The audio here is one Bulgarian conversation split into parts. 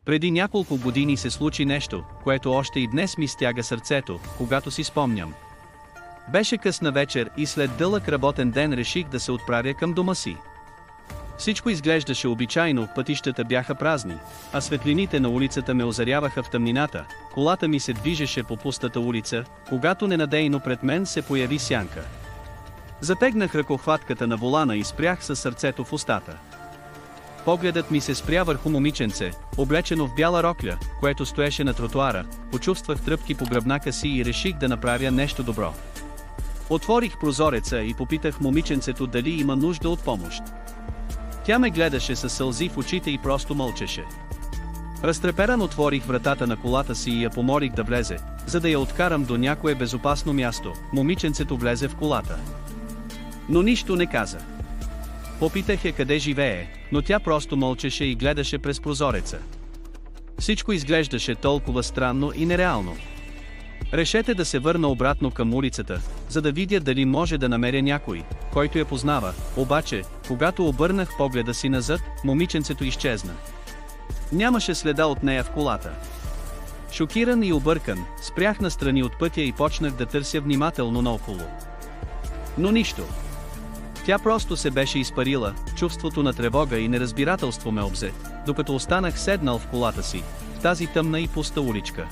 Преди няколко години се случи нещо, което още и днес ми стяга сърцето, когато си спомням. Беше късна вечер и след дълъг работен ден реших да се отправя към дома си. Всичко изглеждаше обичайно, пътищата бяха празни, а светлините на улицата ме озаряваха в тъмнината. Колата ми се движеше по пустата улица, когато ненадейно пред мен се появи сянка. Затегнах ръкохватката на волана и спрях със сърцето в устата. Погледът ми се спря върху момиченце, облечено в бяла рокля, което стоеше на тротуара. Почувствах тръпки по гръбнака си и реших да направя нещо добро. Отворих прозореца и попитах момиченцето дали има нужда от помощ. Тя ме гледаше със сълзи в очите и просто мълчеше. Разтреперан отворих вратата на колата си и я помолих да влезе, за да я откарам до някое безопасно място. Момиченцето влезе в колата. Но нищо не каза. Попитах я къде живее, но тя просто мълчеше и гледаше през прозореца. Всичко изглеждаше толкова странно и нереално. Решете да се върна обратно към улицата, за да видя дали може да намеря някой, който я познава, обаче, когато обърнах погледа си назад, момиченцето изчезна. Нямаше следа от нея в колата. Шокиран и объркан, спрях настрани от пътя и почнах да търся внимателно наоколо. Но нищо. Тя просто се беше изпарила, чувството на тревога и неразбирателство ме обзе, докато останах седнал в колата си, в тази тъмна и пуста уличка.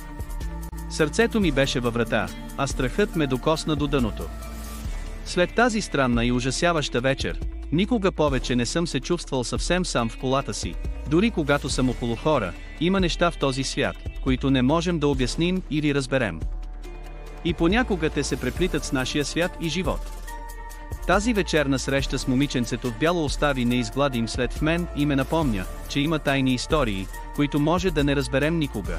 Сърцето ми беше във врата, а страхът ме докосна до дъното. След тази странна и ужасяваща вечер, никога повече не съм се чувствал съвсем сам в колата си. Дори когато съм около хора, има неща в този свят, които не можем да обясним или разберем. И понякога те се преплитат с нашия свят и живот. Тази вечерна среща с момиченцето в бяло остави неизгладим след в мен и ме напомня, че има тайни истории, които може да не разберем никога.